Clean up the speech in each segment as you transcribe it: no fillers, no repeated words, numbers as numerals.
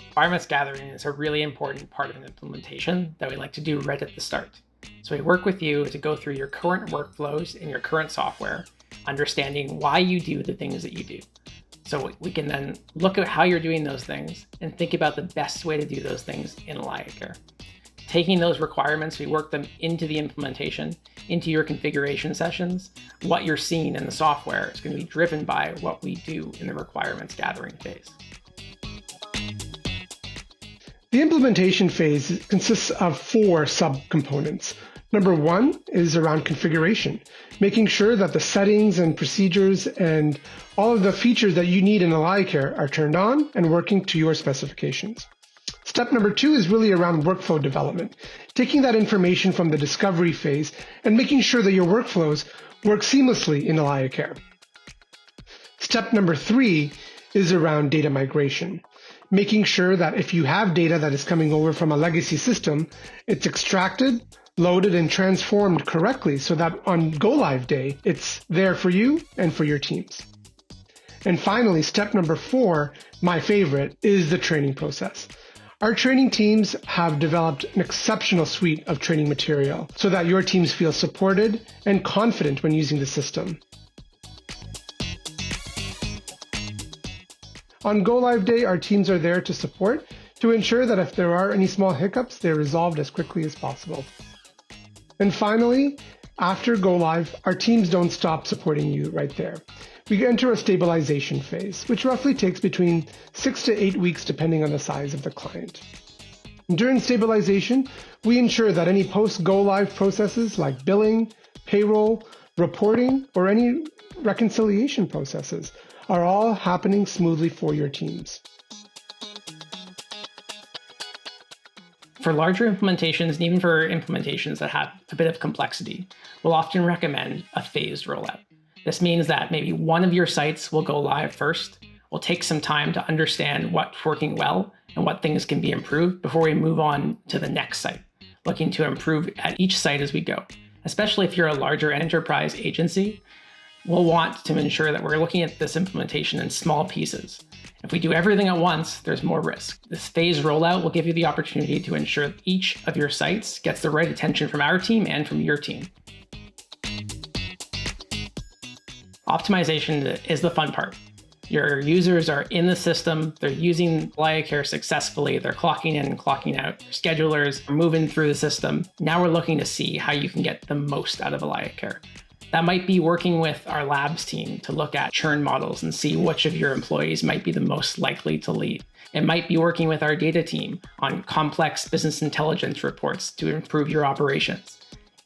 Requirements gathering is a really important part of an implementation that we like to do right at the start. So we work with you to go through your current workflows in your current software, understanding why you do the things that you do. So we can then look at how you're doing those things and think about the best way to do those things in AlayaCare. Taking those requirements, we work them into the implementation, into your configuration sessions. What you're seeing in the software is going to be driven by what we do in the requirements gathering phase. The implementation phase consists of 4 subcomponents. Number 1 is around configuration, making sure that the settings and procedures and all of the features that you need in AlayaCare are turned on and working to your specifications. Step number 2 is really around workflow development, taking that information from the discovery phase and making sure that your workflows work seamlessly in AlayaCare. Step number 3 is around data migration, making sure that if you have data that is coming over from a legacy system, it's extracted, loaded, and transformed correctly so that on go-live day, it's there for you and for your teams. And finally, step number 4, my favorite, is the training process. Our training teams have developed an exceptional suite of training material so that your teams feel supported and confident when using the system. On go-live day, our teams are there to support, to ensure that if there are any small hiccups, they're resolved as quickly as possible. And finally, after go-live, our teams don't stop supporting you right there. We enter a stabilization phase, which roughly takes between 6 to 8 weeks depending on the size of the client. During stabilization, we ensure that any post-go-live processes like billing, payroll, reporting, or any reconciliation processes are all happening smoothly for your teams. For larger implementations, and even for implementations that have a bit of complexity, we'll often recommend a phased rollout. This means that maybe one of your sites will go live first. We'll take some time to understand what's working well and what things can be improved before we move on to the next site, looking to improve at each site as we go. Especially if you're a larger enterprise agency, we'll want to ensure that we're looking at this implementation in small pieces. If we do everything at once, there's more risk. This phased rollout will give you the opportunity to ensure each of your sites gets the right attention from our team and from your team. Optimization is the fun part. Your users are in the system, they're using AlayaCare successfully, they're clocking in and clocking out, your schedulers are moving through the system. Now we're looking to see how you can get the most out of AlayaCare. That might be working with our labs team to look at churn models and see which of your employees might be the most likely to leave. It might be working with our data team on complex business intelligence reports to improve your operations.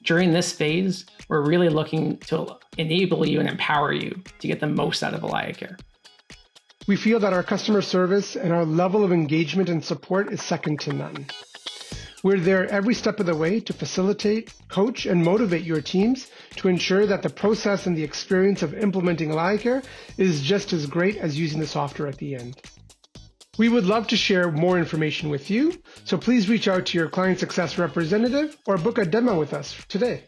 During this phase, we're really looking to enable you and empower you to get the most out of AlayaCare. We feel that our customer service and our level of engagement and support is second to none. We're there every step of the way to facilitate, coach, and motivate your teams to ensure that the process and the experience of implementing AlayaCare is just as great as using the software at the end. We would love to share more information with you, so please reach out to your client success representative or book a demo with us today.